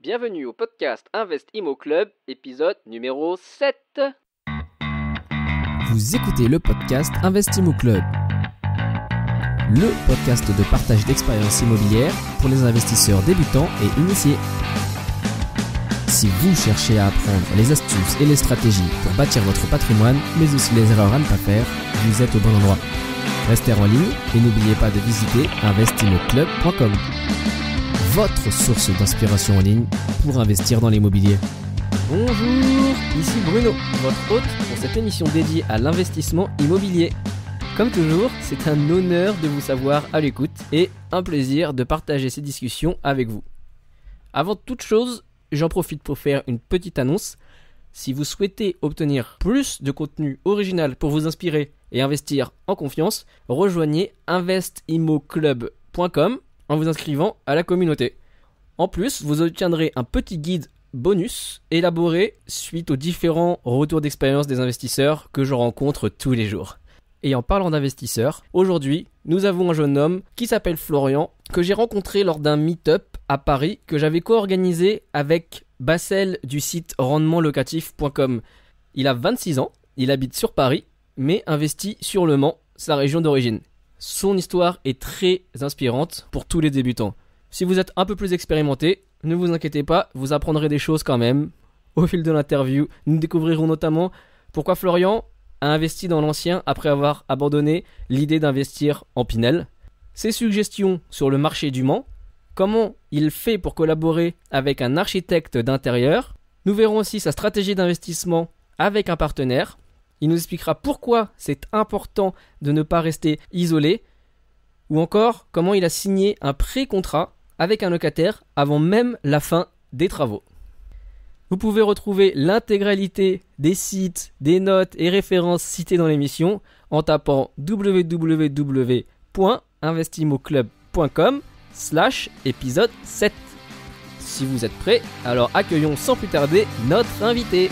Bienvenue au podcast Invest Immo Club, épisode numéro 7. Vous écoutez le podcast Invest Immo Club, le podcast de partage d'expériences immobilières pour les investisseurs débutants et initiés. Si vous cherchez à apprendre les astuces et les stratégies pour bâtir votre patrimoine, mais aussi les erreurs à ne pas faire, vous êtes au bon endroit. Restez en ligne et n'oubliez pas de visiter investimmoclub.com, votre source d'inspiration en ligne pour investir dans l'immobilier. Bonjour, ici Bruno, votre hôte pour cette émission dédiée à l'investissement immobilier. Comme toujours, c'est un honneur de vous savoir à l'écoute et un plaisir de partager ces discussions avec vous. Avant toute chose, j'en profite pour faire une petite annonce. Si vous souhaitez obtenir plus de contenu original pour vous inspirer et investir en confiance, rejoignez investimmoclub.com en vous inscrivant à la communauté. En plus, vous obtiendrez un petit guide bonus élaboré suite aux différents retours d'expérience des investisseurs que je rencontre tous les jours. Et en parlant d'investisseurs, aujourd'hui, nous avons un jeune homme qui s'appelle Florian, que j'ai rencontré lors d'un meet-up à Paris que j'avais co-organisé avec Bassel du site rendementlocatif.com. Il a 26 ans, il habite sur Paris, mais investit sur Le Mans, sa région d'origine. Son histoire est très inspirante pour tous les débutants. Si vous êtes un peu plus expérimenté, ne vous inquiétez pas, vous apprendrez des choses quand même. Au fil de l'interview, nous découvrirons notamment pourquoi Florian a investi dans l'ancien après avoir abandonné l'idée d'investir en Pinel, ses suggestions sur le marché du Mans, comment il fait pour collaborer avec un architecte d'intérieur. Nous verrons aussi sa stratégie d'investissement avec un partenaire. Il nous expliquera pourquoi c'est important de ne pas rester isolé, ou encore comment il a signé un pré-contrat avec un locataire avant même la fin des travaux. Vous pouvez retrouver l'intégralité des sites, des notes et références citées dans l'émission en tapant www.investimmoclub.com/épisode 7. Si vous êtes prêts, alors accueillons sans plus tarder notre invité.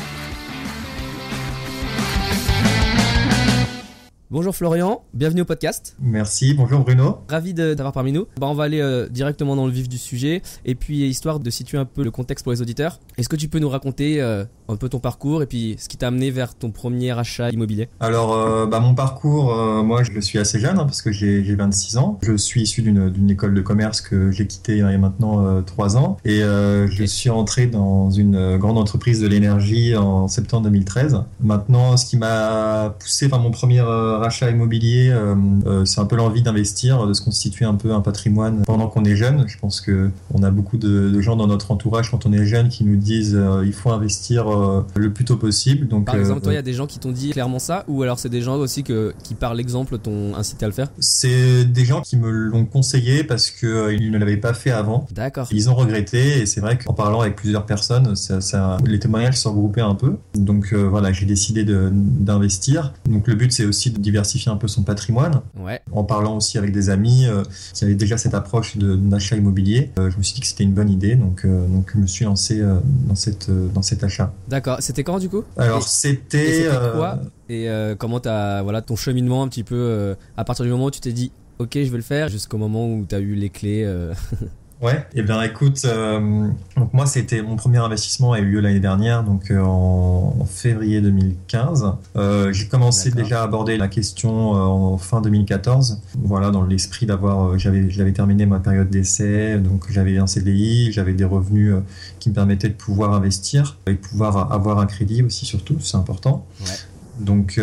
Bonjour Florian, bienvenue au podcast. Merci, bonjour Bruno. Ravi de t'avoir parmi nous. On va aller directement dans le vif du sujet et puis histoire de situer un peu le contexte pour les auditeurs. Est-ce que tu peux nous raconter un peu ton parcours et puis ce qui t'a amené vers ton premier achat immobilier ? Alors mon parcours, moi je suis assez jeune parce que j'ai 26 ans. Je suis issu d'une école de commerce que j'ai quittée il y a maintenant 3 ans et je suis entré dans une grande entreprise de l'énergie en septembre 2013. Maintenant, ce qui m'a poussé par mon premier rachat immobilier, c'est un peu l'envie d'investir, de se constituer un peu un patrimoine pendant qu'on est jeune. Je pense que on a beaucoup de gens dans notre entourage quand on est jeune qui nous disent il faut investir le plus tôt possible. Donc, par exemple, toi, il y a des gens qui t'ont dit clairement ça, ou alors c'est des gens aussi qui par l'exemple t'ont incité à le faire ? C'est des gens qui me l'ont conseillé parce qu'ils ne l'avaient pas fait avant. D'accord. Ils ont regretté et c'est vrai qu'en parlant avec plusieurs personnes, les témoignages se regroupaient un peu. Donc voilà, j'ai décidé d'investir. Donc le but c'est aussi de diversifier un peu son patrimoine. Ouais. En parlant aussi avec des amis qui avaient déjà cette approche d'achat immobilier, je me suis dit que c'était une bonne idée, donc je me suis lancé dans cet achat. D'accord. C'était quand du coup ? Alors c'était quoi ? Et comment t'as ton cheminement un petit peu à partir du moment où tu t'es dit ok je vais le faire jusqu'au moment où t'as eu les clés Ouais, et bien écoute, donc moi c'était mon premier investissement a eu lieu l'année dernière, donc en février 2015. J'ai commencé déjà à aborder la question en fin 2014. Voilà, dans l'esprit d'avoir, j'avais terminé ma période d'essai, donc j'avais un CDI, j'avais des revenus qui me permettaient de pouvoir investir et de pouvoir avoir un crédit aussi surtout, c'est important. Ouais. Donc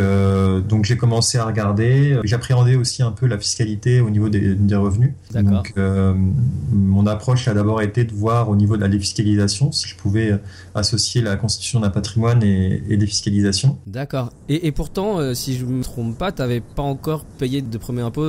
j'ai commencé à regarder. J'appréhendais aussi un peu la fiscalité au niveau des revenus. D'accord. Donc mon approche a d'abord été de voir au niveau de la défiscalisation si je pouvais associer la constitution d'un patrimoine et défiscalisation. D'accord. Et pourtant, si je me trompe pas, t'avais pas encore payé de premier impôt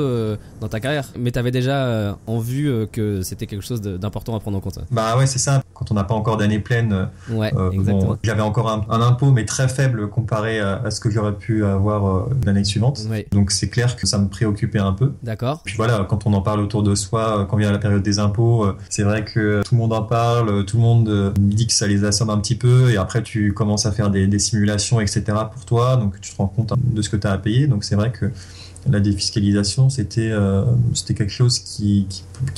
dans ta carrière, mais t'avais déjà en vue que c'était quelque chose d'important à prendre en compte. Bah ouais, c'est ça. Quand on n'a pas encore d'année pleine, ouais, exactement. J'avais encore un impôt, mais très faible comparé à ce que j'aurais pu avoir l'année suivante. Ouais. Donc c'est clair que ça me préoccupait un peu. D'accord. Puis voilà, quand on en parle autour de soi, quand vient la période des impôts, c'est vrai que tout le monde en parle, tout le monde dit que ça les assomme un petit peu, et après tu commences à faire des simulations, etc. pour toi, donc tu te rends compte de ce que tu as à payer. Donc c'est vrai que la défiscalisation, c'était quelque chose qui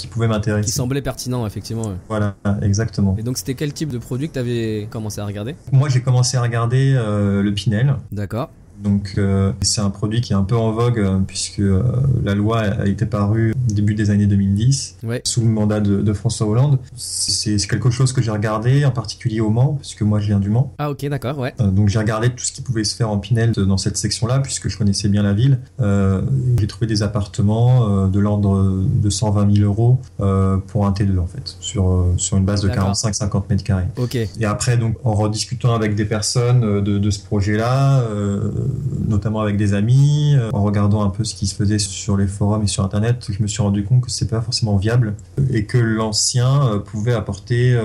pouvait m'intéresser. Qui semblait pertinent, effectivement. Ouais. Voilà, exactement. Et donc, c'était quel type de produit que tu avais commencé à regarder ? Moi, j'ai commencé à regarder le Pinel. D'accord. Donc c'est un produit qui est un peu en vogue puisque la loi a été parue au début des années 2010 sous le mandat de François Hollande. C'est quelque chose que j'ai regardé, en particulier au Mans, puisque moi je viens du Mans. Ah ok, d'accord, ouais. Donc j'ai regardé tout ce qui pouvait se faire en Pinel dans cette section-là, puisque je connaissais bien la ville. J'ai trouvé des appartements de l'ordre de 120 000 euros pour un T2 en fait, sur une base de 45-50 mètres carrés. Ok. Et après, donc, en rediscutant avec des personnes de ce projet-là, notamment avec des amis, en regardant un peu ce qui se faisait sur les forums et sur Internet, je me suis rendu compte que c'est pas forcément viable et que l'ancien pouvait apporter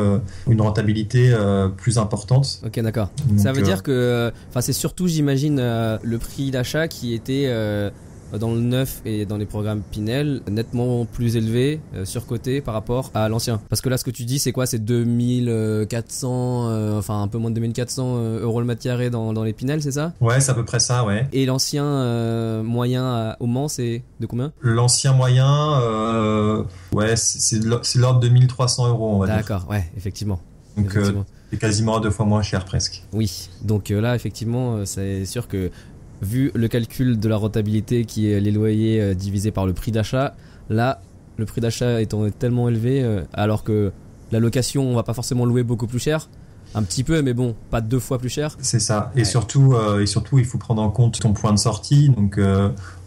une rentabilité plus importante. Ok, d'accord. Donc, ça veut dire que, c'est surtout, j'imagine, le prix d'achat qui était dans le neuf et dans les programmes Pinel nettement plus élevé, surcoté par rapport à l'ancien. Parce que là, ce que tu dis, c'est quoi ? C'est 2400, un peu moins de 2400 euros le mètre carré dans les Pinel, c'est ça ? Ouais, c'est à peu près ça, ouais. Et l'ancien moyen au Mans, c'est de combien ? L'ancien moyen, c'est de l'ordre de 1300 euros, on va dire. D'accord, ouais, effectivement. Donc, c'est quasiment 2 fois moins cher, presque. Oui, donc là, effectivement, c'est sûr que vu le calcul de la rentabilité qui est les loyers divisés par le prix d'achat, là, le prix d'achat étant tellement élevé, alors que la location, on va pas forcément louer beaucoup plus cher, un petit peu, mais bon, pas 2 fois plus cher. C'est ça. Et surtout, il faut prendre en compte ton point de sortie, donc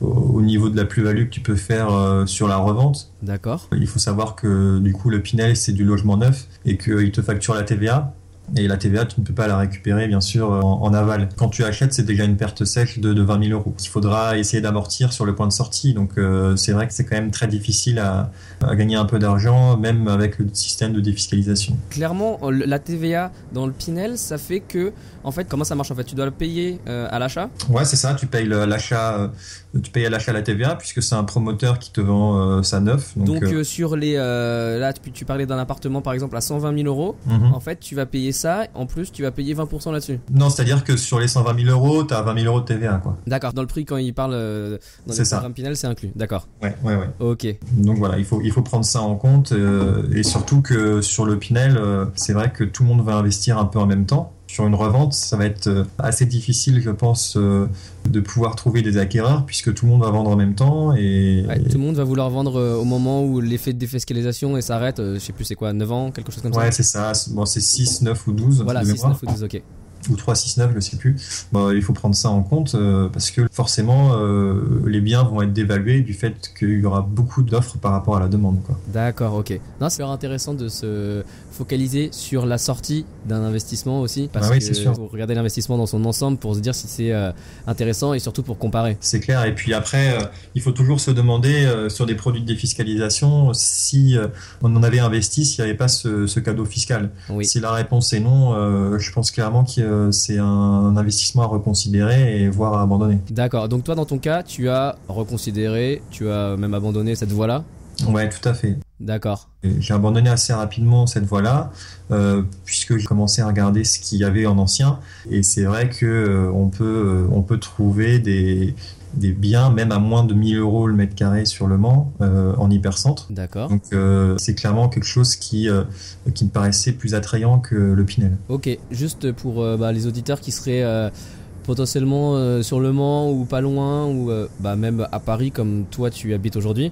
au niveau de la plus-value que tu peux faire sur la revente. D'accord. Il faut savoir que du coup, le Pinel, c'est du logement neuf et qu'il te facture la TVA. Et la TVA, tu ne peux pas la récupérer, bien sûr, en aval. Quand tu achètes, c'est déjà une perte sèche de 20 000 euros qu'il faudra essayer d'amortir sur le point de sortie. Donc, c'est vrai que c'est quand même très difficile à gagner un peu d'argent, même avec le système de défiscalisation. Clairement, la TVA dans le Pinel, ça fait que, en fait, comment ça marche en fait ? Tu dois le payer à l'achat ? Ouais, c'est ça. Tu payes l'achat. Tu payes à l'achat la TVA puisque c'est un promoteur qui te vend ça neuf. Donc sur les là tu parlais d'un appartement par exemple à 120 000 euros. En fait tu vas payer ça. En plus tu vas payer 20% là-dessus. Non, c'est-à-dire que sur les 120 000 euros, tu as 20 000 euros de TVA, quoi. D'accord. Dans le prix quand il parle dans les programmes Pinel, c'est inclus. D'accord. Ouais. Ok. Donc voilà, il faut prendre ça en compte et surtout que sur le Pinel, c'est vrai que tout le monde va investir un peu en même temps. Sur une revente, ça va être assez difficile, je pense, de pouvoir trouver des acquéreurs puisque tout le monde va vendre en même temps. Et tout le monde va vouloir vendre au moment où l'effet de défiscalisation s'arrête. Je sais plus, c'est quoi, 9 ans, quelque chose comme ça ? Ouais, c'est ça. Bon, c'est 6, 9 ou 12. Voilà, 6, 9 ou 12, ok. Ou 3, 6, 9, je sais plus. Bon, il faut prendre ça en compte parce que forcément, les biens vont être dévalués du fait qu'il y aura beaucoup d'offres par rapport à la demande, quoi. D'accord, ok. Non, c'est intéressant de se focaliser sur la sortie d'un investissement aussi, parce que c'est sûr. Faut regarder l'investissement dans son ensemble pour se dire si c'est intéressant et surtout pour comparer. C'est clair. Et puis après, il faut toujours se demander sur des produits de défiscalisation si on en avait investi, s'il n'y avait pas ce cadeau fiscal. Oui. Si la réponse est non, je pense clairement que c'est un investissement à reconsidérer et voire à abandonner. D'accord. Donc toi, dans ton cas, tu as reconsidéré, tu as même abandonné cette voie-là ? Ouais, tout à fait. D'accord. J'ai abandonné assez rapidement cette voie-là puisque j'ai commencé à regarder ce qu'il y avait en ancien et c'est vrai que on peut trouver des biens même à moins de 1 000 euros le mètre carré sur le Mans en hypercentre. D'accord. Donc c'est clairement quelque chose qui me paraissait plus attrayant que le Pinel. Ok. Juste pour les auditeurs qui seraient potentiellement sur le Mans ou pas loin ou même à Paris comme toi tu habites aujourd'hui.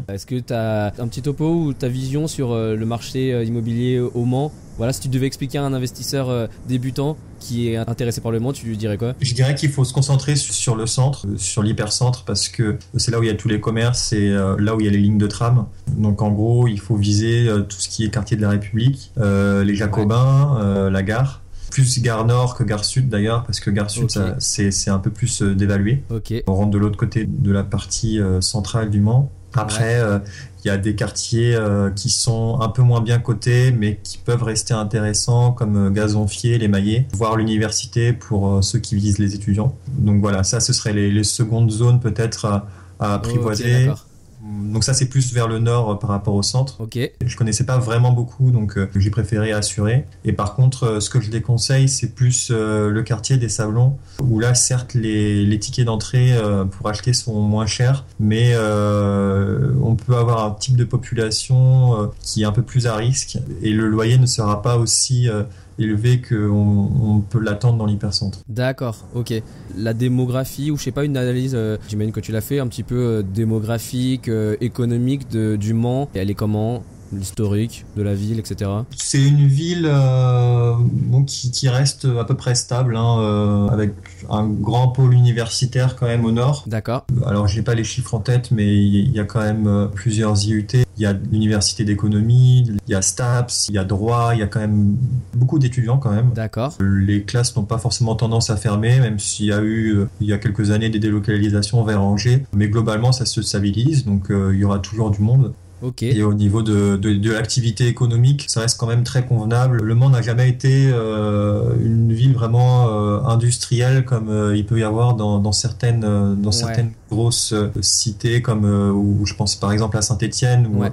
Est-ce que tu as un petit topo ou ta vision sur le marché immobilier au Mans ? Voilà, si tu devais expliquer à un investisseur débutant qui est intéressé par le Mans, tu lui dirais quoi ? Je dirais qu'il faut se concentrer sur le centre, sur l'hypercentre, parce que c'est là où il y a tous les commerces et là où il y a les lignes de tram. Donc en gros, il faut viser tout ce qui est quartier de la République, les Jacobins, la gare. Plus gare nord que gare sud d'ailleurs, parce que gare sud, okay, c'est un peu plus dévalué. Okay. On rentre de l'autre côté de la partie centrale du Mans. Après, il y a des quartiers qui sont un peu moins bien cotés, mais qui peuvent rester intéressants, comme Gazonfier, les Maillets, voire l'université pour ceux qui visent les étudiants. Donc voilà, ça, ce serait les secondes zones peut-être à apprivoiser. Okay, Donc ça c'est plus vers le nord par rapport au centre. Ok. Je connaissais pas vraiment beaucoup, donc j'ai préféré assurer. Et par contre, ce que je déconseille, c'est plus le quartier des Sablons, où là, certes, les tickets d'entrée pour acheter sont moins chers, mais on peut avoir un type de population qui est un peu plus à risque, et le loyer ne sera pas aussi élevé qu'on peut l'attendre dans l'hypercentre. D'accord, ok. La démographie, ou je sais pas, une analyse, j'imagine que tu l'as fait, un petit peu démographique, économique du Mans, et elle est comment ? L'historique de la ville, etc. C'est une ville qui reste à peu près stable, avec un grand pôle universitaire quand même au nord. D'accord. Alors j'ai pas les chiffres en tête, mais il y a quand même plusieurs IUT. Il y a l'université d'économie, il y a STAPS, il y a droit, il y a quand même beaucoup d'étudiants quand même. D'accord. Les classes n'ont pas forcément tendance à fermer, même s'il y a eu il y a quelques années des délocalisations vers Angers. Mais globalement ça se stabilise, donc il y aura toujours du monde. Ok. Et au niveau de l'activité économique, ça reste quand même très convenable. Le Mans n'a jamais été une ville vraiment industrielle comme il peut y avoir dans certaines grosses cités, comme où je pense par exemple à Saint-Étienne, où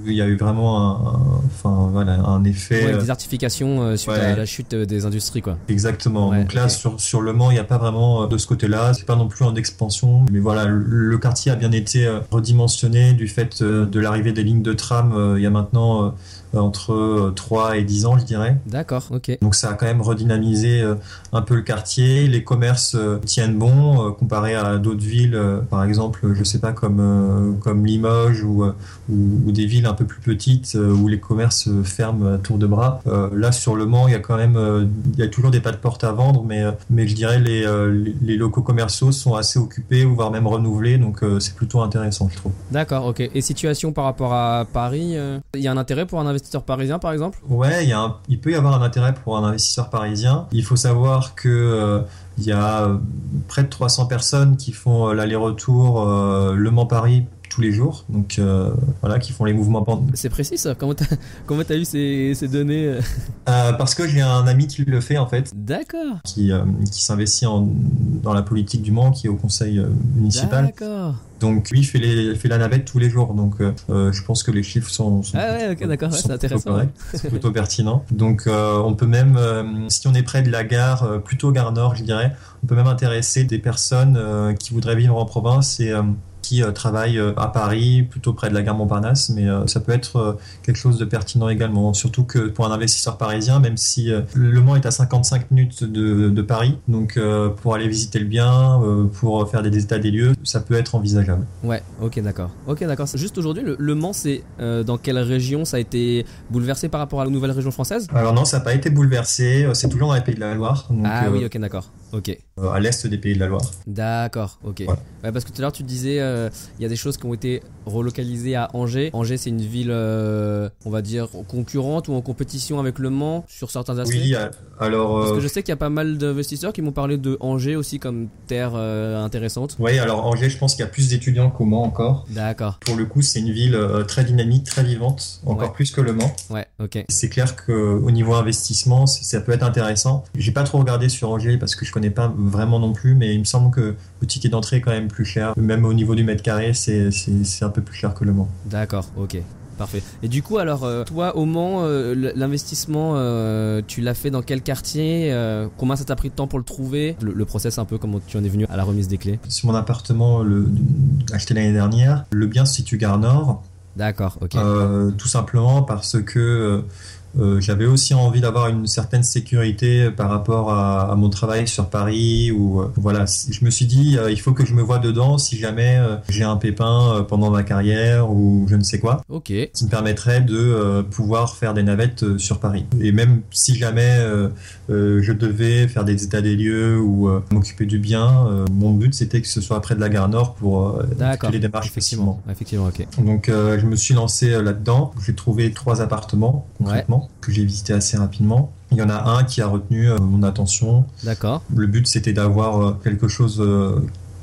il y a eu vraiment un effet. Ouais, désertification suite à la chute des industries, quoi. Exactement. Donc là, sur le Mans, il n'y a pas vraiment de ce côté-là. C'est pas non plus en expansion, mais voilà, le quartier a bien été redimensionné du fait de l'arrivée des lignes de tram il y a maintenant entre 3 et 10 ans, je dirais. D'accord, ok. Donc ça a quand même redynamisé un peu le quartier. Les commerces tiennent bon comparé à d'autres villes, par exemple, je sais pas, comme Limoges ou des villes un peu plus petites où les commerces ferment à tour de bras. Là, sur le Mans, il y a quand même il y a toujours des pas de porte à vendre, mais je dirais les locaux commerciaux sont assez occupés, voire même renouvelés, donc c'est plutôt intéressant, je trouve. D'accord, ok. Et situation par rapport à Paris, il y a un intérêt pour un investisseur parisien, par exemple ? Ouais, il peut y avoir un intérêt pour un investisseur parisien. Il faut savoir que il y a près de 300 personnes qui font l'aller-retour Le Mans-Paris tous les jours, donc qui font les mouvements. C'est précis ça. Comment t'as eu ces données Parce que j'ai un ami qui le fait en fait. D'accord. Qui s'investit dans la politique du Mans, qui est au conseil municipal. D'accord. Donc lui fait la navette tous les jours, donc je pense que les chiffres sont d'accord, c'est intéressant. Corrects, c'est plutôt pertinent. Donc on peut même, si on est près de la gare, plutôt gare Nord, je dirais, on peut même intéresser des personnes qui voudraient vivre en province et qui travaillent à Paris, plutôt près de la gare Montparnasse, mais ça peut être quelque chose de pertinent également. Surtout que pour un investisseur parisien, même si Le Mans est à 55 minutes de Paris, donc pour aller visiter le bien, pour faire des états des lieux, ça peut être envisageable. Ouais, ok, d'accord. Juste aujourd'hui, le Mans, c'est dans quelle région ça a été bouleversé par rapport à la nouvelle région française ? Alors non, ça n'a pas été bouleversé, c'est toujours dans les Pays de la Loire. Donc, oui, ok, d'accord. Ok. À l'est des Pays de la Loire. D'accord, ok. Voilà. Ouais, parce que tout à l'heure tu disais il y a des choses qui ont été relocalisées à Angers. Angers, c'est une ville, on va dire, concurrente ou en compétition avec Le Mans sur certains aspects. Oui, alors... Parce que je sais qu'il y a pas mal d'investisseurs qui m'ont parlé de Angers aussi comme terre intéressante. Oui, alors Angers, je pense qu'il y a plus d'étudiants qu'au Mans encore. D'accord. Pour le coup, c'est une ville très dynamique, très vivante, encore plus que Le Mans. Ouais, ok. C'est clair qu'au niveau investissement, ça peut être intéressant. J'ai pas trop regardé sur Angers parce que je connais pas vraiment non plus, mais il me semble que le ticket d'entrée est quand même plus cher. Même au niveau du mètre carré, c'est un peu plus cher que Le Mans. D'accord, ok. Parfait. Et du coup, alors, toi, au Mans, l'investissement, tu l'as fait dans quel quartier ? Combien ça t'a pris de temps pour le trouver ? Le process, un peu, comment tu en es venu à la remise des clés ? Sur mon appartement acheté l'année dernière, le bien se situe gare Nord. D'accord, ok. Tout simplement parce que j'avais aussi envie d'avoir une certaine sécurité par rapport à mon travail sur Paris, ou voilà, je me suis dit il faut que je me voie dedans si jamais j'ai un pépin pendant ma carrière ou je ne sais quoi, qui me permettrait de pouvoir faire des navettes sur Paris. Et même si jamais je devais faire des états des lieux ou m'occuper du bien, mon but c'était que ce soit près de la gare Nord pour effectuer les démarches. Effectivement, ok. Donc je me suis lancé là-dedans. J'ai trouvé 3 appartements concrètement que j'ai visité assez rapidement. Il y en a un qui a retenu mon attention. D'accord. Le but c'était d'avoir quelque chose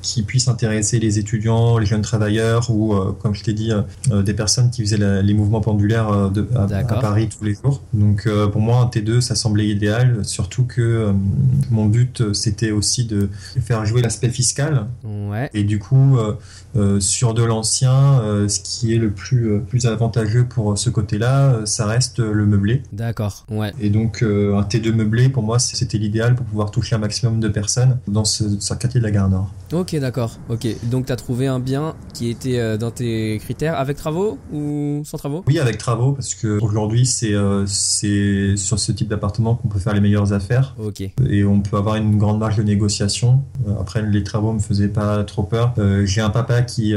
qui puisse intéresser les étudiants, les jeunes travailleurs ou, comme je t'ai dit, des personnes qui faisaient les mouvements pendulaires à Paris tous les jours. Donc pour moi, un T2, ça semblait idéal, surtout que mon but, c'était aussi de faire jouer l'aspect fiscal. Ouais. Et du coup, sur de l'ancien, ce qui est le plus avantageux pour ce côté-là, ça reste le meublé. D'accord, ouais. Et donc, un T2 meublé, pour moi, c'était l'idéal pour pouvoir toucher un maximum de personnes dans ce quartier de la Gare Nord. Ok, d'accord. Ok, donc tu as trouvé un bien qui était dans tes critères avec travaux ou sans travaux? Oui, avec travaux, parce que aujourd'hui, c'est sur ce type d'appartement qu'on peut faire les meilleures affaires. Ok. Et on peut avoir une grande marge de négociation. Après, les travaux me faisaient pas trop peur. J'ai un papa qui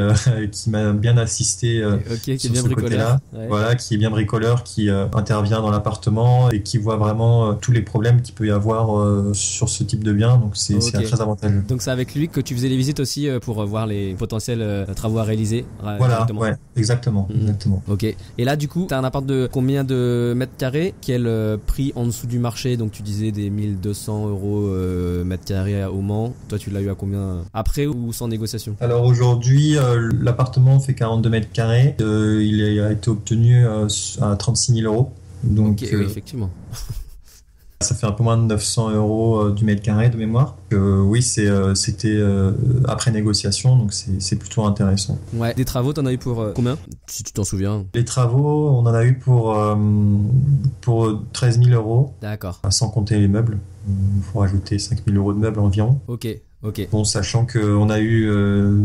m'a bien assisté qui est sur bien ce bricoleur. côté-là. Ouais. Voilà, qui est bien bricoleur, qui intervient dans l'appartement et qui voit vraiment tous les problèmes qu'il peut y avoir sur ce type de bien. Donc c'est très avantageux. Donc c'est avec lui que tu faisais les visites aussi pour voir les potentiels travaux à réaliser. Voilà, ouais, exactement. Ok. Et là, du coup, t'as un appart de combien de mètres carrés? Quel prix en dessous du marché? Donc tu disais des 1200 euros mètre carré au Mans. Toi, tu l'as eu à combien? Après ou sans négociation? Alors aujourd'hui, l'appartement fait 42 mètres carrés. Il a été obtenu à 36 000 euros. Donc, oui, effectivement. Ça fait un peu moins de 900 euros du mètre carré de mémoire. Oui, c'était après négociation, donc c'est plutôt intéressant. Ouais. Des travaux, t'en as eu pour combien, si tu t'en souviens? Les travaux, on en a eu pour 13 000 euros. D'accord. Sans compter les meubles. Il faut rajouter 5 000 euros de meubles environ. Ok. Bon, sachant qu'on a eu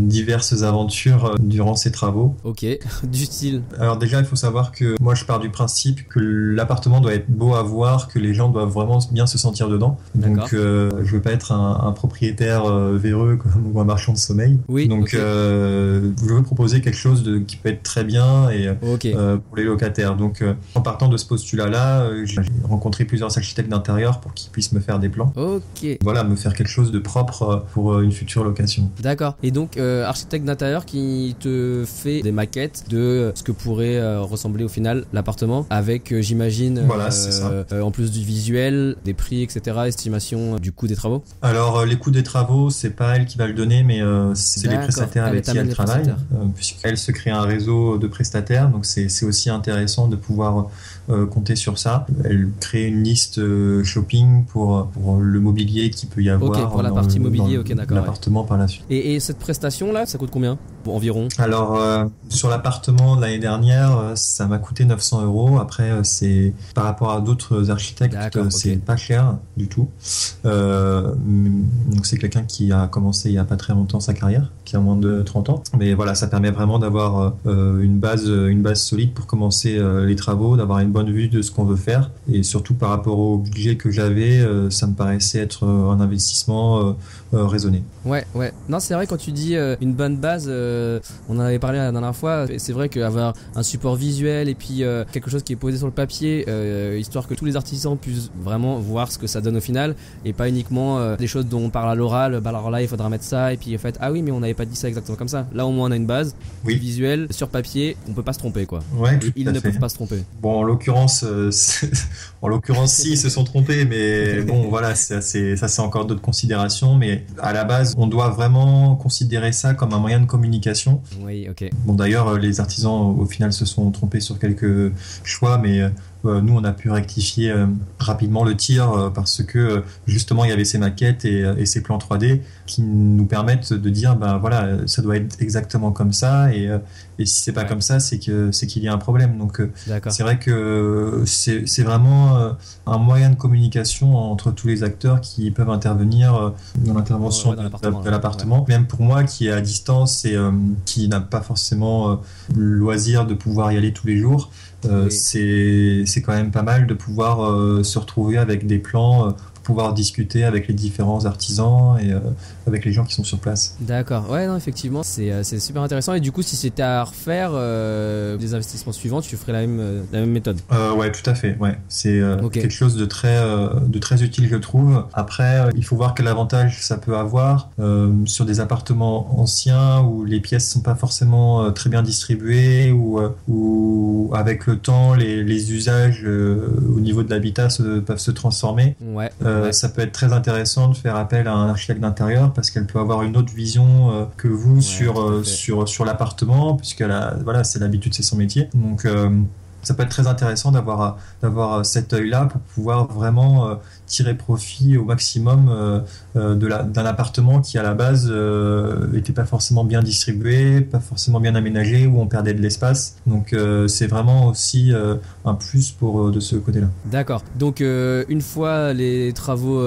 diverses aventures durant ces travaux. Ok, du style. Alors déjà, il faut savoir que moi, je pars du principe que l'appartement doit être beau à voir, que les gens doivent vraiment bien se sentir dedans. Donc, je veux pas être un propriétaire véreux ou un marchand de sommeil. Oui. Donc, je veux proposer quelque chose qui peut être très bien et pour les locataires. Donc, en partant de ce postulat-là, j'ai rencontré plusieurs architectes d'intérieur pour qu'ils puissent me faire des plans. Ok. Voilà, me faire quelque chose de propre pour une future location. D'accord. Et donc architecte d'intérieur qui te fait des maquettes de ce que pourrait ressembler au final l'appartement avec j'imagine c'est ça. En plus du visuel, des prix, etc., estimation du coût des travaux. Alors les coûts des travaux, c'est pas elle qui va le donner, mais c'est les prestataires avec qui elle travaille, puisqu'elle se crée un réseau de prestataires, donc c'est aussi intéressant de pouvoir compter sur ça. Elle crée une liste shopping pour le mobilier qu'il peut y avoir. Ok, pour la partie mobilier, d'accord. L'appartement par la suite. Et cette prestation là, ça coûte combien environ? Alors sur l'appartement de l'année dernière, ça m'a coûté 900 euros. Après, c'est par rapport à d'autres architectes, c'est pas cher du tout. Donc c'est quelqu'un qui a commencé il y a pas très longtemps sa carrière, qui a moins de 30 ans. Mais voilà, ça permet vraiment d'avoir une base solide pour commencer les travaux, d'avoir une bonne vue de ce qu'on veut faire. Et surtout par rapport au budget que j'avais, ça me paraissait être un investissement raisonné. Ouais. Non, c'est vrai, quand tu dis une bonne base, on en avait parlé la dernière fois, c'est vrai qu'avoir un support visuel et puis quelque chose qui est posé sur le papier, histoire que tous les artisans puissent vraiment voir ce que ça donne au final et pas uniquement des choses dont on parle à l'oral, alors là il faudra mettre ça et puis en fait, ah oui mais on n'avait pas dit ça exactement comme ça. Là au moins on a une base visuelle sur papier, on peut pas se tromper quoi. Ouais, ils ne peuvent pas se tromper. Bon, en l'occurrence si, ils se sont trompés, mais bon voilà, ça c'est encore d'autres considérations, mais à la base on doit vraiment considérer ça comme un moyen de communication. Oui, ok. Bon, d'ailleurs les artisans au final se sont trompés sur quelques choix, mais nous on a pu rectifier rapidement le tir parce que justement il y avait ces maquettes et ces plans 3D qui nous permettent de dire voilà, ça doit être exactement comme ça, et si c'est pas comme ça, c'est qu'il y a un problème. Donc c'est vrai que c'est vraiment un moyen de communication entre tous les acteurs qui peuvent intervenir dans l'intervention de l'appartement. Même pour moi qui est à distance et qui n'a pas forcément le loisir de pouvoir y aller tous les jours, c'est quand même pas mal de pouvoir se retrouver avec des plans, pouvoir discuter avec les différents artisans et avec les gens qui sont sur place. D'accord, ouais, non, effectivement, c'est super intéressant. Et du coup, si c'était à refaire des investissements suivants, tu ferais la même méthode? Ouais, tout à fait, ouais. C'est quelque chose de très utile, je trouve. Après, il faut voir quel avantage ça peut avoir sur des appartements anciens où les pièces sont pas forcément très bien distribuées, ou avec le temps, les usages au niveau de l'habitat peuvent se transformer. Ouais. ça peut être très intéressant de faire appel à un architecte d'intérieur parce qu'elle peut avoir une autre vision que vous sur l'appartement, puisque c'est l'habitude, c'est son métier. Donc ça peut être très intéressant d'avoir cet œil-là pour pouvoir vraiment tirer profit au maximum d'un appartement qui à la base n'était pas forcément bien distribué, pas forcément bien aménagé, où on perdait de l'espace. Donc c'est vraiment aussi un plus de ce côté-là. D'accord. Donc une fois les travaux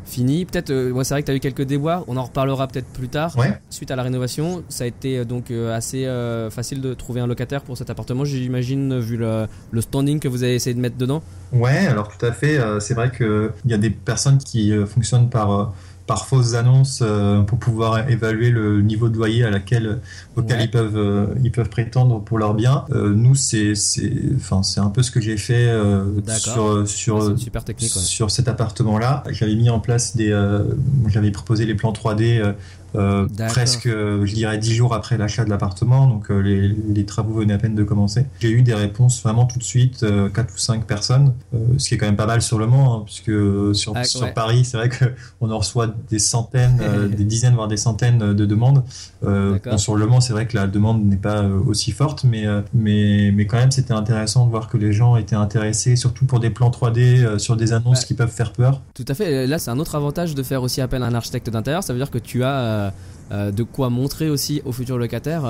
finis, peut-être, c'est vrai que tu as eu quelques déboires, on en reparlera peut-être plus tard. Ouais. Suite à la rénovation, ça a été donc assez facile de trouver un locataire pour cet appartement, j'imagine, vu le standing que vous avez essayé de mettre dedans. Ouais, alors tout à fait. C'est vrai qu'il y a des personnes qui fonctionnent par fausses annonces pour pouvoir évaluer le niveau de loyer auquel ils peuvent prétendre pour leur bien. Nous, c'est un peu ce que j'ai fait sur super technique, sur cet appartement-là. J'avais mis en place j'avais proposé les plans 3D presque, je dirais, 10 jours après l'achat de l'appartement, donc les travaux venaient à peine de commencer. J'ai eu des réponses vraiment tout de suite, 4 ou 5 personnes, ce qui est quand même pas mal sur le Mans, hein, puisque sur Paris, c'est vrai qu'on en reçoit des centaines, des dizaines, voire des centaines de demandes. Sur le Mans, c'est vrai que la demande n'est pas aussi forte, mais quand même, c'était intéressant de voir que les gens étaient intéressés, surtout pour des plans 3D sur des annonces qui peuvent faire peur. Tout à fait. Là, c'est un autre avantage de faire aussi appel à un architecte d'intérieur. Ça veut dire que tu as de quoi montrer aussi aux futurs locataires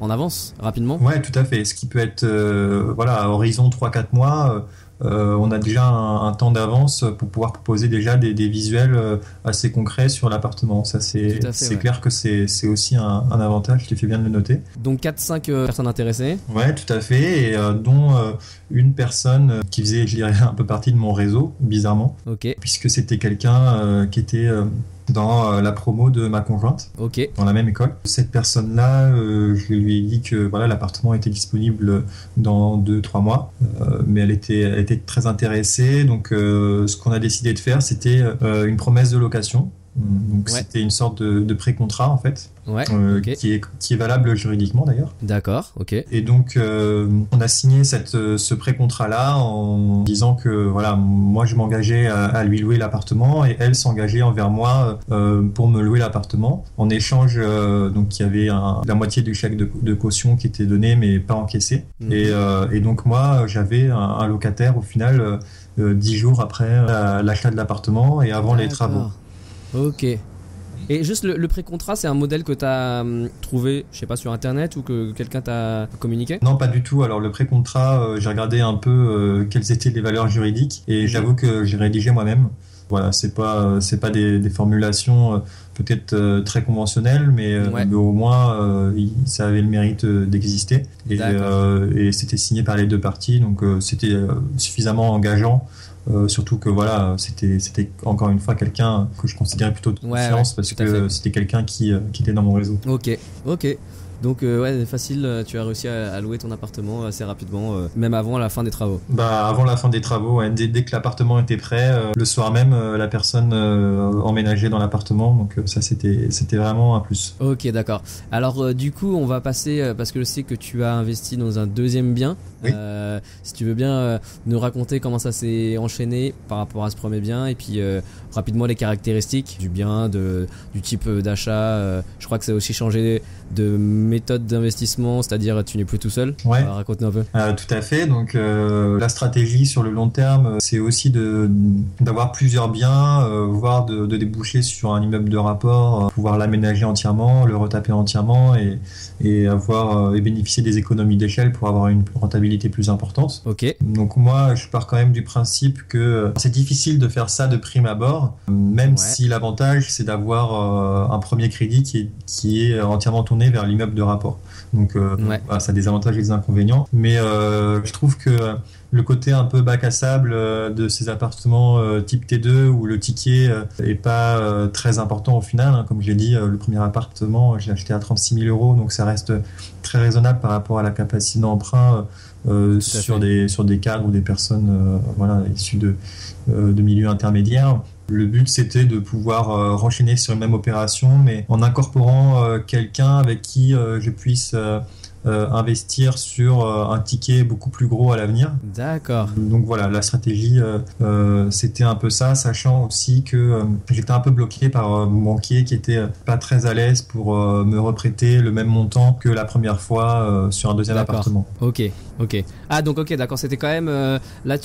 en avance, rapidement. Ouais, tout à fait. Ce qui peut être à horizon 3-4 mois, on a déjà un temps d'avance pour pouvoir proposer déjà des visuels assez concrets sur l'appartement. Ça, c'est clair que c'est aussi un avantage, tu fais bien de le noter. Donc 4-5 personnes intéressées. Ouais, tout à fait, et dont une personne qui faisait, je dirais, un peu partie de mon réseau, bizarrement, puisque c'était quelqu'un qui était dans la promo de ma conjointe, dans la même école. Cette personne-là, je lui ai dit que l'appartement était disponible dans 2-3 mois, mais elle était très intéressée. Donc ce qu'on a décidé de faire, c'était une promesse de location. Donc c'était une sorte de pré-contrat en fait, qui est valable juridiquement d'ailleurs. D'accord, ok. Et donc on a signé ce pré-contrat là en disant que moi je m'engageais à lui louer l'appartement et elle s'engageait envers moi pour me louer l'appartement. En échange, donc il y avait la moitié du chèque de caution qui était donné mais pas encaissé. Et donc moi j'avais un locataire au final 10 jours après l'achat de l'appartement et avant les travaux. Ok. Et juste le pré-contrat, c'est un modèle que tu as trouvé, je sais pas, sur internet ou que quelqu'un t'a communiqué ? Non, pas du tout. Alors le pré-contrat, j'ai regardé un peu quelles étaient les valeurs juridiques et j'avoue que j'ai rédigé moi-même. Voilà, c'est pas des formulations peut-être très conventionnelles, mais au moins ça avait le mérite d'exister et c'était signé par les deux parties, donc c'était suffisamment engageant. Surtout que c'était encore une fois quelqu'un que je considérais plutôt de confiance parce que c'était quelqu'un qui était dans mon réseau. Ok. Donc facile, tu as réussi à louer ton appartement assez rapidement, même avant la fin des travaux. Avant la fin des travaux, dès que l'appartement était prêt, le soir même, la personne emménageait dans l'appartement, donc ça c'était vraiment un plus. Ok, d'accord. Alors du coup, on va passer, parce que je sais que tu as investi dans un deuxième bien. Oui. Si tu veux bien nous raconter comment ça s'est enchaîné par rapport à ce premier bien et puis rapidement les caractéristiques du bien, du type d'achat. Je crois que ça a aussi changé de méthode d'investissement, c'est-à-dire tu n'es plus tout seul. Raconte-nous un peu. Tout à fait. Donc la stratégie sur le long terme, c'est aussi d'avoir plusieurs biens, voire de déboucher sur un immeuble de rapport, pouvoir l'aménager entièrement, le retaper entièrement et avoir et bénéficier des économies d'échelle pour avoir une rentabilité plus importante. Donc moi, je pars quand même du principe que c'est difficile de faire ça de prime abord, même si l'avantage c'est d'avoir un premier crédit qui est entièrement tourné vers l'immeuble de rapport. Donc ça a des avantages et des inconvénients, mais je trouve que le côté un peu bac à sable de ces appartements type T2 où le ticket est pas très important au final, hein. Comme je l'ai dit, le premier appartement j'ai acheté à 36 000 €, donc ça reste très raisonnable par rapport à la capacité d'emprunt sur des cadres ou des personnes issues de milieux intermédiaires. Le but c'était de pouvoir renchaîner sur une même opération, mais en incorporant quelqu'un avec qui je puisse investir sur un ticket beaucoup plus gros à l'avenir. D'accord. Donc voilà, la stratégie, c'était un peu ça, sachant aussi que j'étais un peu bloqué par mon banquier qui était pas très à l'aise pour me reprêter le même montant que la première fois sur un deuxième appartement. Ok. Ah donc ok, d'accord, c'était quand même là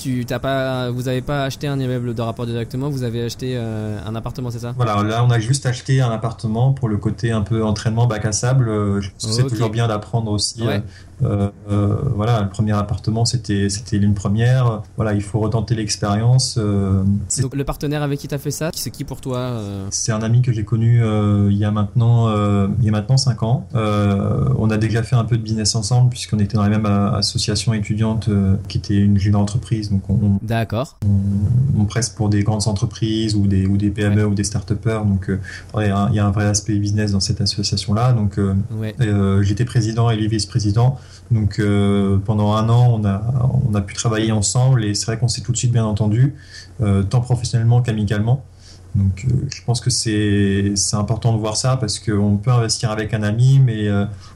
vous avez pas acheté un immeuble de rapport directement, vous avez acheté un appartement, c'est ça? Voilà, là on a juste acheté un appartement pour le côté un peu entraînement bac à sable. C'est toujours bien d'apprendre aussi. Ouais. Voilà, le premier appartement c'était l'une première. Voilà, il faut retenter l'expérience. Donc le partenaire avec qui t'as fait ça, c'est qui pour toi? C'est un ami que j'ai connu il y a maintenant 5 ans. On a déjà fait un peu de business ensemble puisqu'on était dans la même association étudiante qui était une jeune entreprise. Donc D'accord. On presse pour des grandes entreprises ou des PME ou des start-upers. Donc il y a un vrai aspect business dans cette association-là. Donc j'étais président et lui vice-président. Donc pendant 1 an, on a pu travailler ensemble et c'est vrai qu'on s'est tout de suite bien entendu, tant professionnellement qu'amicalement. Donc je pense que c'est important de voir ça parce qu'on peut investir avec un ami, mais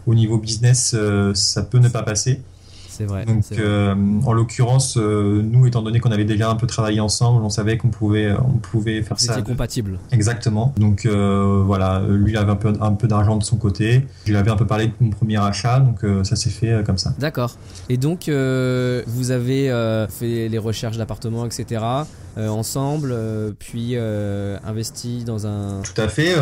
au niveau business, ça peut ne pas passer. C'est vrai. Donc, en l'occurrence, nous, étant donné qu'on avait déjà un peu travaillé ensemble, on savait qu'on pouvait faire ça. C'était compatible. Exactement. Donc, voilà, lui, il avait un peu d'argent de son côté. Je lui avais un peu parlé de mon premier achat, donc ça s'est fait comme ça. D'accord. Et donc, vous avez fait les recherches d'appartements, etc. Ensemble, puis investi dans un... Tout à fait.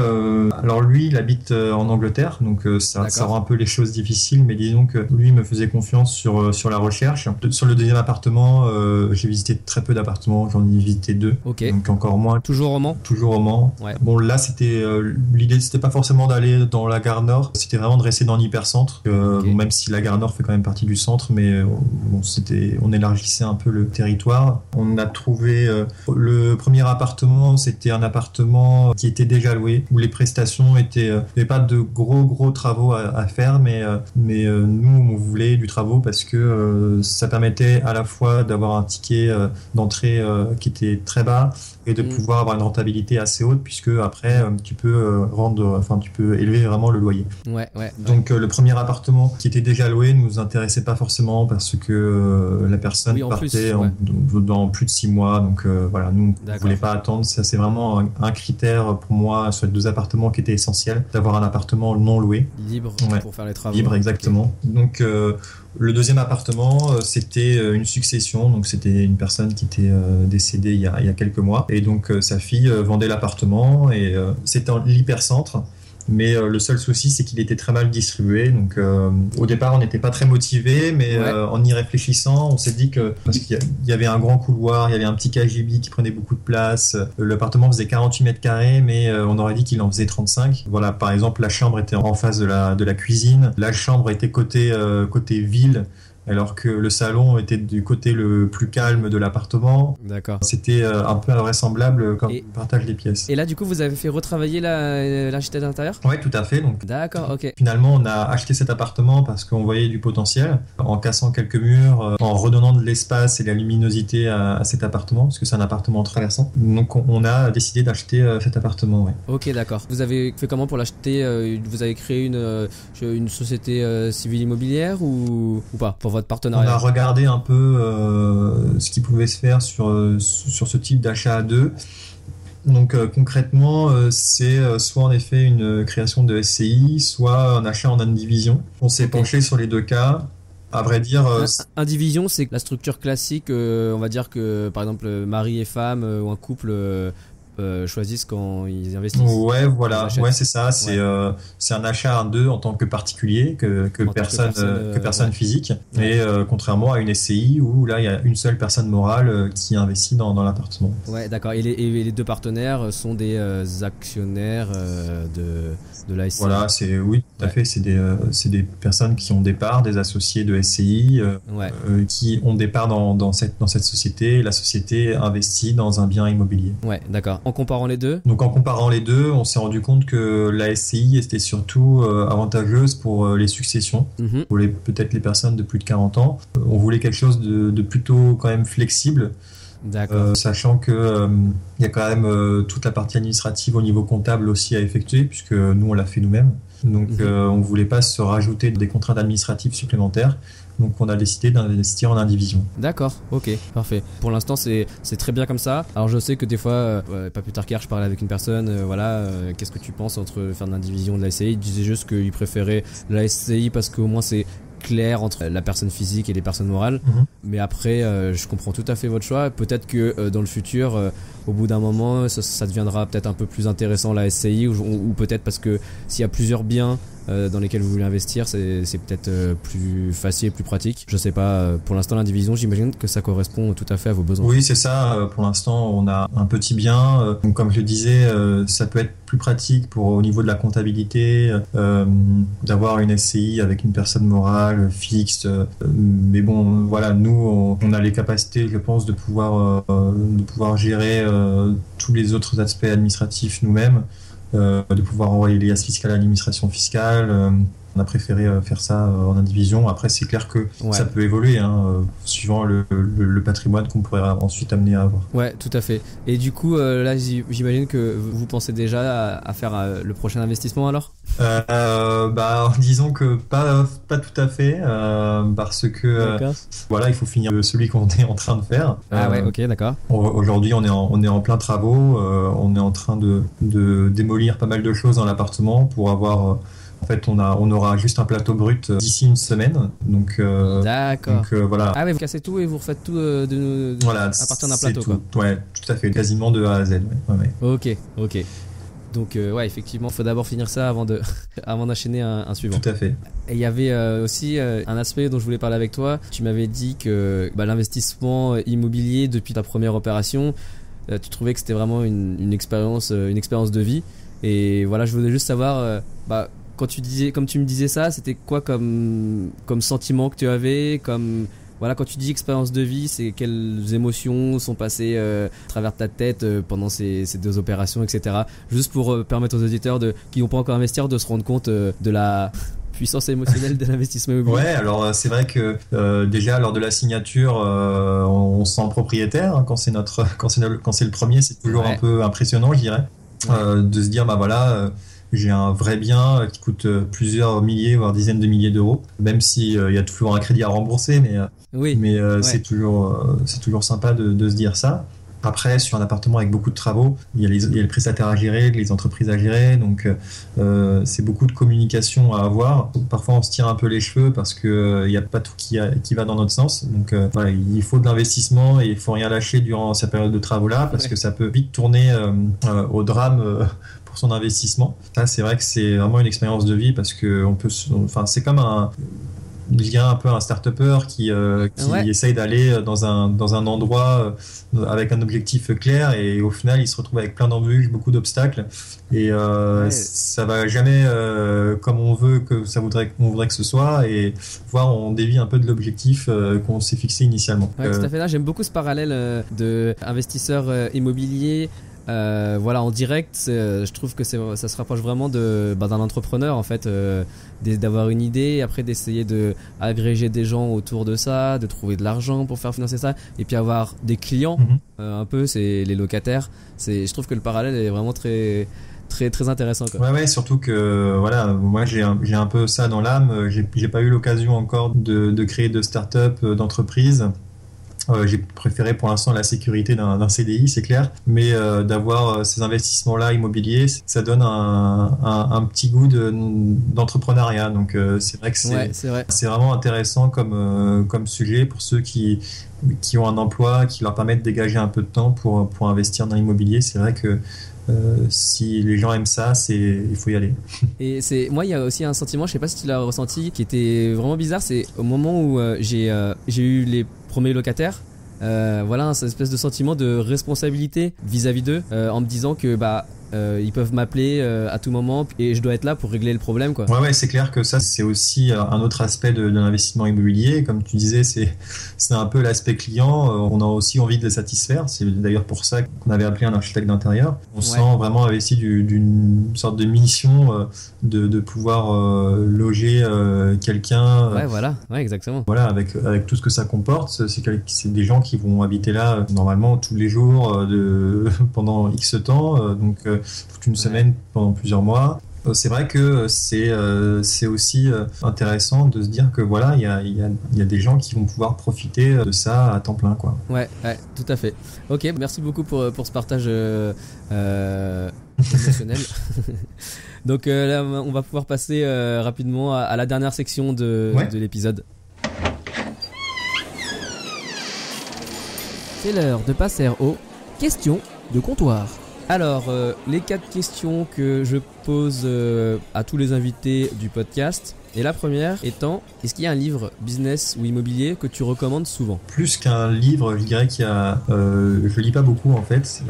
Alors lui, il habite en Angleterre, donc ça rend un peu les choses difficiles, mais disons que lui me faisait confiance sur la recherche. Sur le deuxième appartement, j'ai visité très peu d'appartements, j'en ai visité 2, donc encore moins. Toujours au Mans ? Toujours au Mans. Ouais. Bon, là, l'idée, c'était pas forcément d'aller dans la gare Nord, c'était vraiment de rester dans l'hypercentre, bon, même si la gare Nord fait quand même partie du centre, mais bon, on élargissait un peu le territoire. On a trouvé le premier appartement, c'était un appartement qui était déjà loué, où les prestations étaient... il n'y avait pas de gros travaux à faire, mais nous, on voulait du travaux parce que ça permettait à la fois d'avoir un ticket d'entrée qui était très bas et de pouvoir avoir une rentabilité assez haute, puisque après, tu peux élever vraiment le loyer. Ouais. Donc le premier appartement qui était déjà loué ne nous intéressait pas forcément parce que la personne partait dans plus de 6 mois, donc voilà, nous on ne voulait pas attendre. Ça, c'est vraiment un critère pour moi sur les 2 appartements qui était essentiel, d'avoir un appartement non loué, libre pour faire les travaux. Libre, exactement. Donc le deuxième appartement, c'était une succession, donc c'était une personne qui était décédée il y a quelques mois, et donc sa fille vendait l'appartement, et c'était en l'hypercentre. Mais le seul souci, c'est qu'il était très mal distribué. Donc au départ, on n'était pas très motivés, mais en y réfléchissant, on s'est dit que, parce qu'il y avait un grand couloir, il y avait un petit KGB qui prenait beaucoup de place, l'appartement faisait 48 mètres carrés, mais on aurait dit qu'il en faisait 35. Voilà, par exemple, la chambre était en face de la cuisine, la chambre était côté ville, alors que le salon était du côté le plus calme de l'appartement. D'accord. C'était un peu invraisemblable quand on partage les pièces. Et là, du coup, vous avez fait retravailler l'architecte d'intérieur ? Oui, tout à fait. Donc, d'accord, ok. Finalement, on a acheté cet appartement parce qu'on voyait du potentiel, en cassant quelques murs, en redonnant de l'espace et de la luminosité à cet appartement, parce que c'est un appartement traversant. Donc, on a décidé d'acheter cet appartement, ouais. Ok, d'accord. Vous avez fait comment pour l'acheter ? Vous avez créé une société civile immobilière ou pas pour votre partenariat ? On a regardé un peu ce qui pouvait se faire sur ce type d'achat à 2. Donc concrètement, c'est soit en effet une création de SCI, soit un achat en indivision. On s'est penché sur les 2 cas. À vrai dire, indivision, c'est la structure classique. On va dire que par exemple mari et femme ou un couple choisissent quand ils investissent. Ouais, voilà, ouais, c'est ça. C'est un achat à 2 en tant que particulier, que personne physique. Ouais. Et contrairement à une SCI où là il y a une seule personne morale qui investit dans l'appartement. Ouais, d'accord. Et les 2 partenaires sont des actionnaires de la SCI. Voilà, tout à fait. C'est des personnes qui ont des parts, des associés de SCI, qui ont des parts dans cette société. La société investit dans un bien immobilier. Ouais, d'accord. En comparant les 2 ? Donc en comparant les 2, on s'est rendu compte que la SCI était surtout avantageuse pour les successions, pour peut-être les personnes de plus de 40 ans. On voulait quelque chose de plutôt quand même flexible. Sachant que il y a quand même toute la partie administrative au niveau comptable aussi à effectuer, puisque nous on l'a fait nous-mêmes. Donc on voulait pas se rajouter des contraintes administratives supplémentaires. Donc on a décidé d'investir en indivision. D'accord, ok, parfait. Pour l'instant c'est très bien comme ça. Alors je sais que des fois, pas plus tard qu'hier, je parlais avec une personne, qu'est-ce que tu penses entre faire de l'indivision et de la SCI? Il disait juste qu'il préférait la SCI parce qu'au moins c'est clair entre la personne physique et les personnes morales. Mais après, je comprends tout à fait votre choix. Peut-être que dans le futur, au bout d'un moment, ça deviendra peut-être un peu plus intéressant la SCI ou peut-être parce que s'il y a plusieurs biens dans lesquels vous voulez investir, c'est peut-être plus facile, plus pratique. Je sais pas, pour l'instant l'indivision, j'imagine que ça correspond tout à fait à vos besoins. Oui, c'est ça. Pour l'instant, on a un petit bien. Donc, comme je le disais, ça peut être plus pratique au niveau de la comptabilité, d'avoir une SCI avec une personne morale fixe. Mais bon, voilà, nous, on a les capacités, je pense, de pouvoir gérer tous les autres aspects administratifs nous-mêmes. De pouvoir envoyer les liasses fiscales à l'administration fiscale. On a préféré faire ça en indivision. Après, c'est clair que ça peut évoluer, suivant le patrimoine qu'on pourrait ensuite amener à avoir. Ouais, tout à fait. Et du coup, là, j'imagine que vous pensez déjà à faire le prochain investissement alors ? Disons que pas tout à fait, parce que il faut finir celui qu'on est en train de faire. Ok, d'accord. Aujourd'hui, on est en plein travaux. On est en train de démolir pas mal de choses dans l'appartement pour avoir. En fait, on aura juste un plateau brut d'ici une semaine. D'accord. Donc voilà. Ah ouais, vous cassez tout et vous refaites tout à partir d'un plateau. Tout. Quoi. Ouais, tout à fait, quasiment de A à Z. Ouais. Ok. Donc effectivement, il faut d'abord finir ça avant d'enchaîner un suivant. Tout à fait. Et il y avait aussi un aspect dont je voulais parler avec toi. Tu m'avais dit que l'investissement immobilier depuis ta première opération, tu trouvais que c'était vraiment une expérience de vie. Et voilà, je voulais juste savoir, comme tu me disais ça, c'était quoi comme sentiment que tu avais, quand tu dis expérience de vie, c'est quelles émotions sont passées à travers ta tête pendant ces deux opérations, etc. Juste pour permettre aux auditeurs qui n'ont pas encore investi de se rendre compte de la puissance émotionnelle de l'investissement immobilier. Ouais, alors c'est vrai que déjà lors de la signature, on se sent propriétaire. Quand c'est le premier, c'est toujours un peu impressionnant, je dirais, de se dire j'ai un vrai bien qui coûte plusieurs milliers, voire dizaines de milliers d'euros, même s'il y a toujours un crédit à rembourser, c'est toujours sympa de se dire ça. Après, sur un appartement avec beaucoup de travaux, il y a les prestataires à gérer, les entreprises à gérer, donc c'est beaucoup de communication à avoir. Parfois, on se tire un peu les cheveux parce que il n'y a pas tout qui va dans notre sens. Donc il faut de l'investissement et il faut rien lâcher durant cette période de travaux-là parce que ça peut vite tourner au drame. Son investissement. Ça, c'est vrai que c'est vraiment une expérience de vie parce que c'est comme je dirais un peu un start-upper qui essaye d'aller dans un endroit avec un objectif clair et au final il se retrouve avec plein d'embûches, beaucoup d'obstacles et ça va jamais comme on veut qu'on voudrait que ce soit et voire on dévie un peu de l'objectif qu'on s'est fixé initialement. Tout à fait. Là, j'aime beaucoup ce parallèle de investisseur immobilier. En direct, je trouve que ça se rapproche vraiment d'un entrepreneur en fait, d'avoir une idée, après d'essayer de agréger des gens autour de ça, de trouver de l'argent pour faire financer ça, et puis avoir des clients, un peu, c'est les locataires. Je trouve que le parallèle est vraiment très très très intéressant quoi. Ouais, surtout que moi j'ai un peu ça dans l'âme. J'ai pas eu l'occasion encore de créer de start-up, d'entreprise. J'ai préféré pour l'instant la sécurité d'un CDI, c'est clair, mais d'avoir ces investissements-là immobiliers, ça donne un petit goût d'entrepreneuriat. Donc c'est vrai que c'est vraiment intéressant comme sujet pour ceux qui ont un emploi, qui leur permet de dégager un peu de temps pour investir dans l'immobilier. C'est vrai que si les gens aiment ça, il faut y aller. Et moi, il y a aussi un sentiment, je sais pas si tu l'as ressenti, qui était vraiment bizarre. C'est au moment où j'ai eu les premiers locataires, cette espèce de sentiment de responsabilité vis-à-vis d'eux, en me disant que ils peuvent m'appeler à tout moment et je dois être là pour régler le problème quoi. Ouais, c'est clair que ça c'est aussi un autre aspect de l'investissement immobilier. Comme tu disais, c'est un peu l'aspect client. On a aussi envie de les satisfaire. C'est d'ailleurs pour ça qu'on avait appelé un architecte d'intérieur. On se sent vraiment investi d'une sorte de mission de pouvoir loger quelqu'un. Exactement. Voilà, avec tout ce que ça comporte. C'est des gens qui vont habiter là normalement tous les jours pendant X temps. Donc toute une semaine pendant plusieurs mois. C'est vrai que c'est aussi intéressant de se dire que voilà, il y a des gens qui vont pouvoir profiter de ça à temps plein, quoi. Ouais, tout à fait. Ok, merci beaucoup pour ce partage émotionnel. Donc là, on va pouvoir passer rapidement à la dernière section de l'épisode. C'est l'heure de passer aux questions de comptoir. Alors, les 4 questions que je pose à tous les invités du podcast. Et la première étant, est-ce qu'il y a un livre business ou immobilier que tu recommandes souvent ? Plus qu'un livre, je dirais qu'il y a... je lis pas beaucoup en fait.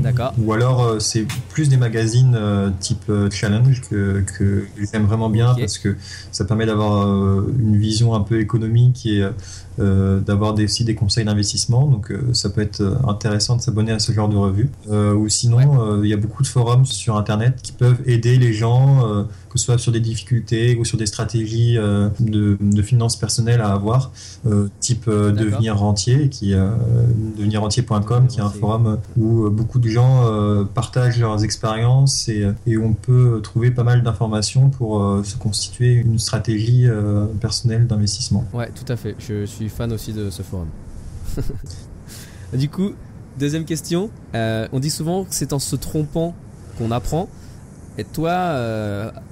D'accord. Ou alors c'est plus des magazines type Challenge que j'aime vraiment bien, parce que ça permet d'avoir une vision un peu économique et d'avoir aussi des conseils d'investissement. Donc ça peut être intéressant de s'abonner à ce genre de revue. Ou sinon, il y a beaucoup de forums sur Internet qui peuvent aider les gens, que ce soit sur des difficultés ou sur des stratégies de finances personnelles à avoir, type Devenir Rentier, devenirrentier.com, qui est un forum où beaucoup de gens partagent leurs expériences et on peut trouver pas mal d'informations pour se constituer une stratégie personnelle d'investissement. Ouais, tout à fait. Je suis fan aussi de ce forum. Du coup, deuxième question. On dit souvent que c'est en se trompant qu'on apprend. Et toi,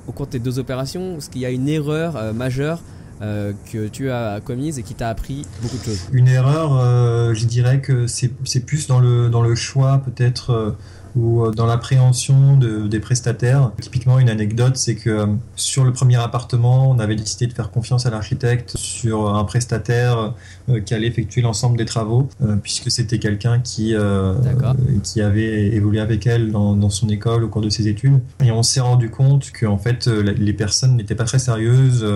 au cours de tes 2 opérations, est-ce qu'il y a une erreur majeure que tu as commise et qui t'a appris beaucoup de choses ? Une erreur, je dirais que c'est plus dans le choix peut-être ou dans l'appréhension des prestataires. Typiquement, une anecdote, c'est que sur le premier appartement, on avait décidé de faire confiance à l'architecte sur un prestataire qui allait effectuer l'ensemble des travaux, puisque c'était quelqu'un qui avait évolué avec elle dans son école au cours de ses études. Et on s'est rendu compte que en fait, les personnes n'étaient pas très sérieuses.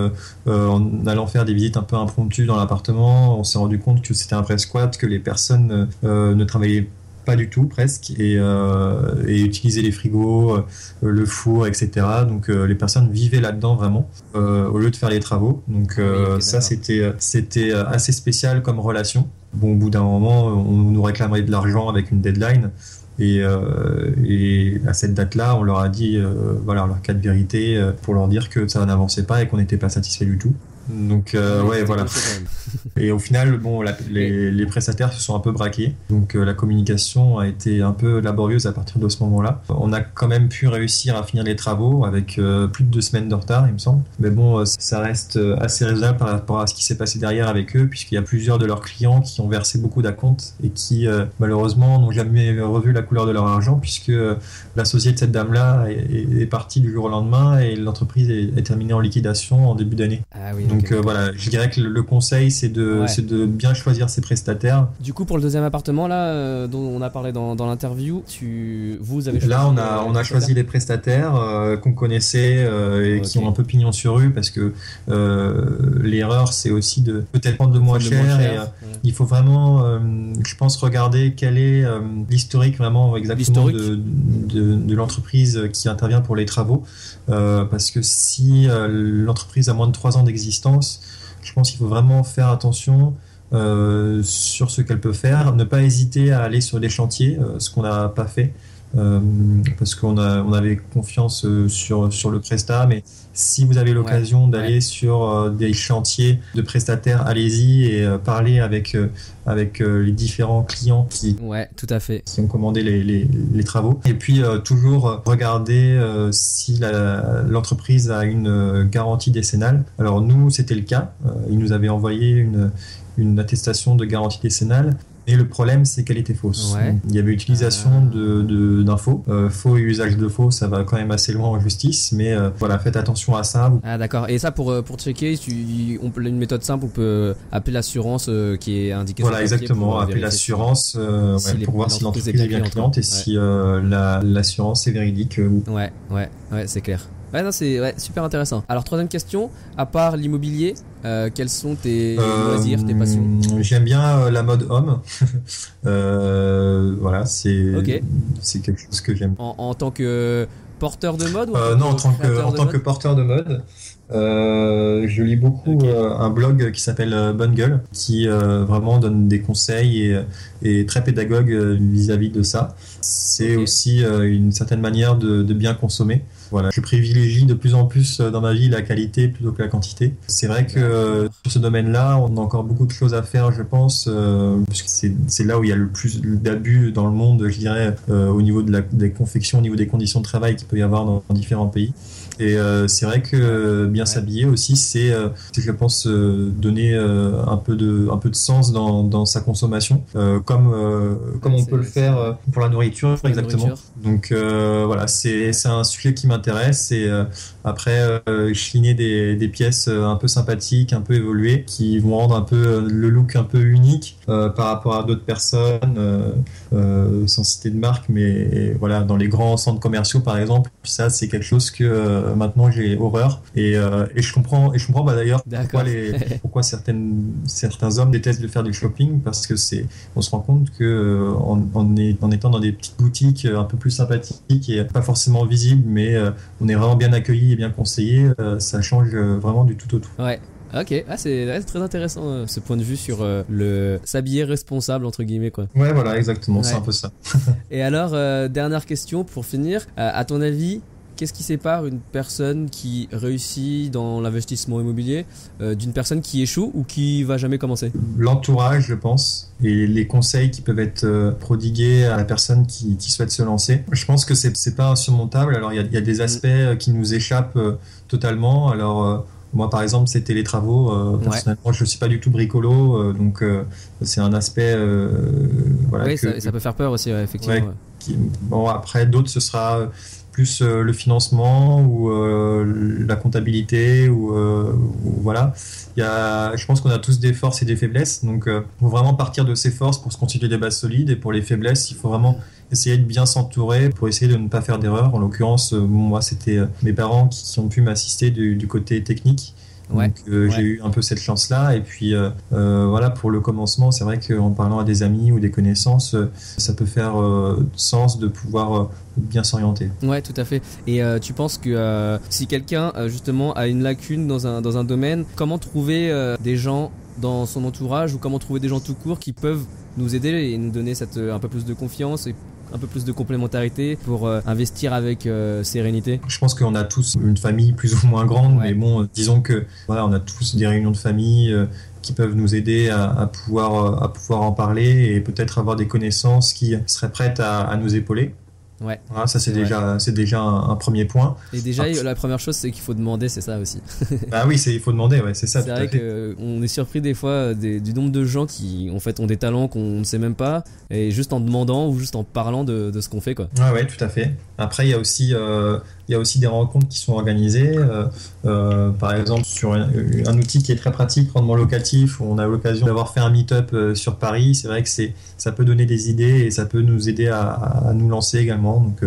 En allant faire des visites un peu impromptues dans l'appartement, on s'est rendu compte que c'était un vrai squat, que les personnes ne travaillaient pas du tout presque, et utiliser les frigos, le four, etc. Donc les personnes vivaient là-dedans vraiment au lieu de faire les travaux. Donc ça c'était assez spécial comme relation. Bon, au bout d'un moment, on nous réclamerait de l'argent avec une deadline. Et à cette date-là, on leur a dit leur cas de vérité pour leur dire que ça n'avançait pas et qu'on n'était pas satisfait du tout. Donc voilà. Et au final, bon, les prestataires se sont un peu braqués. Donc la communication a été un peu laborieuse à partir de ce moment-là. On a quand même pu réussir à finir les travaux avec plus de 2 semaines de retard, il me semble. Mais bon, ça reste assez raisonnable par rapport à ce qui s'est passé derrière avec eux, puisqu'il y a plusieurs de leurs clients qui ont versé beaucoup d'acomptes et qui malheureusement n'ont jamais revu la couleur de leur argent, puisque l'associé de cette dame-là est parti du jour au lendemain et l'entreprise est terminée en liquidation en début d'année. Ah oui. Donc voilà, je dirais que le conseil c'est de bien choisir ses prestataires. Du coup, pour le deuxième appartement là dont on a parlé dans l'interview, vous avez choisi. Là, on a choisi les prestataires qu'on connaissait et qui ont un peu pignon sur rue, parce que l'erreur c'est aussi de peut-être prendre le moins cher. Il faut vraiment, je pense, regarder quel est l'historique vraiment exactement de l'entreprise qui intervient pour les travaux, parce que si l'entreprise a moins de 3 ans d'existence, je pense qu'il faut vraiment faire attention sur ce qu'elle peut faire, ne pas hésiter à aller sur des chantiers, ce qu'on n'a pas fait, parce qu'on avait confiance sur le prestat, mais si vous avez l'occasion d'aller sur des chantiers de prestataires, allez-y et parlez avec les différents clients qui ont commandé les travaux. Et puis toujours regarder si l'entreprise a une garantie décennale. Alors nous, c'était le cas. Ils nous avaient envoyé une attestation de garantie décennale. Et le problème, c'est qu'elle était fausse. Il y avait utilisation d'infos. Faux et usage de faux, ça va quand même assez loin en justice. Mais voilà, faites attention à ça. Ah d'accord. Et ça, pour checker, une méthode simple, on peut appeler l'assurance qui est indiquée sur le papier. Voilà, exactement. Appeler l'assurance pour voir si l'entreprise est bien cliente et si l'assurance est véridique. Ouais, c'est clair. Ouais, non, c'est super intéressant. Alors, troisième question, à part l'immobilier, Quels sont tes loisirs, tes passions? J'aime bien la mode homme. Voilà, c'est quelque chose que j'aime. En tant que porteur de mode ou non, en tant que porteur de mode. Je lis beaucoup un blog qui s'appelle Bungle, qui vraiment donne des conseils et très pédagogue vis-à-vis de ça. C'est aussi une certaine manière de bien consommer. Voilà, je privilégie de plus en plus dans ma vie la qualité plutôt que la quantité. C'est vrai que sur ce domaine-là, on a encore beaucoup de choses à faire, je pense, puisque c'est là où il y a le plus d'abus dans le monde, je dirais, au niveau des confections, au niveau des conditions de travail qu'il peut y avoir dans différents pays. Et c'est vrai que bien s'habiller aussi, c'est je pense donner un peu de sens dans sa consommation, comme on peut le faire pour la nourriture, exactement. Donc voilà, c'est un sujet qui m'intéresse, et après chiner des pièces un peu sympathiques, un peu évoluées, qui vont rendre un peu le look un peu unique par rapport à d'autres personnes, sans citer de marque, mais voilà, dans les grands centres commerciaux par exemple, ça c'est quelque chose que maintenant j'ai horreur, et je comprends d'ailleurs pourquoi certains hommes détestent de faire du shopping, parce que on se rend compte que en étant dans des petites boutiques un peu plus sympathiques et pas forcément visibles, mais on est vraiment bien accueilli et bien conseillé, ça change vraiment du tout au tout. Ouais. Ok, c'est très intéressant ce point de vue sur le s'habiller responsable entre guillemets quoi. Ouais, voilà, exactement, c'est un peu ça. Et alors, dernière question pour finir, à ton avis, qu'est-ce qui sépare une personne qui réussit dans l'investissement immobilier d'une personne qui échoue ou qui va jamais commencer? L'entourage, je pense, et les conseils qui peuvent être prodigués à la personne qui souhaite se lancer. Je pense que c'est pas insurmontable. Alors il y a des aspects qui nous échappent totalement. Alors moi, par exemple, c'était les travaux. Personnellement, je ne suis pas du tout bricolo, donc c'est un aspect. Voilà, oui, ça peut faire peur aussi, effectivement. Bon, après, d'autres, ce sera plus le financement ou la comptabilité ou voilà. Je pense qu'on a tous des forces et des faiblesses, donc il faut vraiment partir de ses forces pour se constituer des bases solides, et pour les faiblesses, il faut vraiment essayer de bien s'entourer pour essayer de ne pas faire d'erreurs. En l'occurrence, moi, c'était mes parents qui ont pu m'assister du côté technique. Donc j'ai eu un peu cette chance-là, et puis voilà, pour le commencement, c'est vrai qu'en parlant à des amis ou des connaissances, ça peut faire sens de pouvoir bien s'orienter. Ouais, tout à fait. Et tu penses que si quelqu'un justement a une lacune dans un domaine, comment trouver des gens dans son entourage, ou comment trouver des gens tout court qui peuvent nous aider et nous donner un peu plus de confiance et un peu plus de complémentarité pour investir avec sérénité? Je pense qu'on a tous une famille plus ou moins grande, mais bon, disons que voilà, on a tous des réunions de famille qui peuvent nous aider à pouvoir en parler, et peut-être avoir des connaissances qui seraient prêtes à nous épauler. Ouais. Voilà, ça c'est déjà un premier point. Et déjà la première chose, c'est qu'il faut demander, c'est ça aussi. Bah oui, il faut demander, ouais, c'est ça. C'est vrai qu'on est surpris des fois du nombre de gens qui en fait ont des talents qu'on ne sait même pas, et juste en demandant ou juste en parlant de ce qu'on fait quoi. Ouais, tout à fait. Après il y a aussi des rencontres qui sont organisées, par exemple sur un outil qui est très pratique, rendement locatif, où on a l'occasion d'avoir fait un meet-up sur Paris. C'est vrai que ça peut donner des idées, et ça peut nous aider à nous lancer également. Donc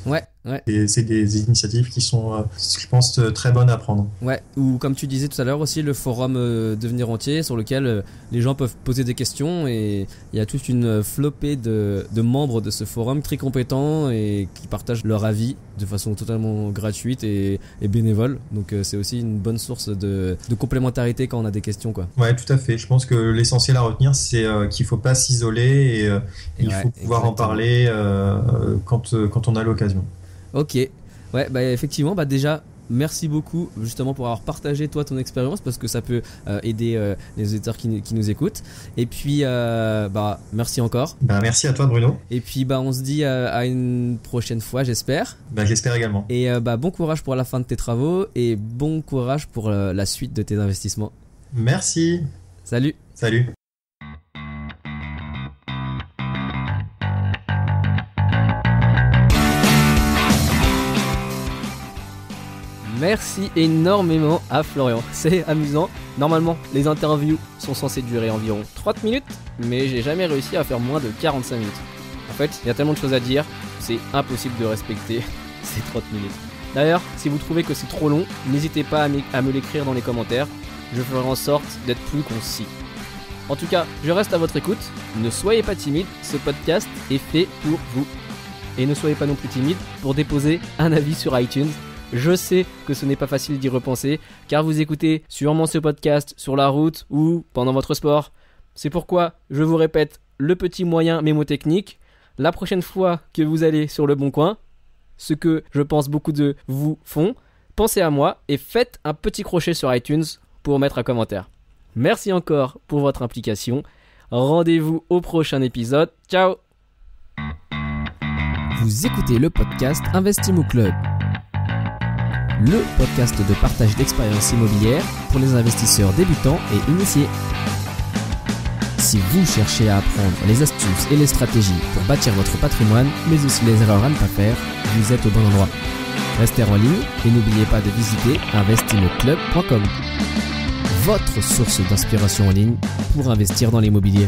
ouais. Et c'est des initiatives qui sont, je pense, très bonnes à prendre. Ouais, ou comme tu disais tout à l'heure aussi, le forum Devenir Entier, sur lequel les gens peuvent poser des questions, et il y a toute une flopée de membres de ce forum très compétents et qui partagent leur avis de façon totalement gratuite et bénévole. Donc c'est aussi une bonne source de complémentarité quand on a des questions quoi. Ouais, tout à fait. Je pense que l'essentiel à retenir, c'est qu'il faut pas s'isoler, et il faut pouvoir en parler quand on a l'occasion. Ok, ouais, bah effectivement, bah déjà merci beaucoup justement pour avoir partagé toi ton expérience, parce que ça peut aider les auditeurs qui nous écoutent. Et puis bah merci encore. Bah merci à toi Bruno. Et puis bah on se dit à une prochaine fois, j'espère. Bah j'espère également. Et bah bon courage pour la fin de tes travaux, et bon courage pour la suite de tes investissements. Merci. Salut. Salut. Merci énormément à Florian, c'est amusant. Normalement, les interviews sont censées durer environ 30 minutes, mais j'ai jamais réussi à faire moins de 45 minutes. En fait, il y a tellement de choses à dire, c'est impossible de respecter ces 30 minutes. D'ailleurs, si vous trouvez que c'est trop long, n'hésitez pas à me l'écrire dans les commentaires. je ferai en sorte d'être plus concis. En tout cas, je reste à votre écoute. Ne soyez pas timide, ce podcast est fait pour vous. Et ne soyez pas non plus timide pour déposer un avis sur iTunes. Je sais que ce n'est pas facile d'y repenser, car vous écoutez sûrement ce podcast sur la route ou pendant votre sport. C'est pourquoi je vous répète le petit moyen mémotechnique. La prochaine fois que vous allez sur Le Bon Coin, ce que je pense beaucoup de vous font, pensez à moi et faites un petit crochet sur iTunes pour mettre un commentaire. Merci encore pour votre implication. Rendez-vous au prochain épisode. Ciao! Vous écoutez le podcast Investimo Club, le podcast de partage d'expériences immobilières pour les investisseurs débutants et initiés. Si vous cherchez à apprendre les astuces et les stratégies pour bâtir votre patrimoine, mais aussi les erreurs à ne pas faire, vous êtes au bon endroit. Restez en ligne et n'oubliez pas de visiter investimoclub.com, votre source d'inspiration en ligne pour investir dans l'immobilier.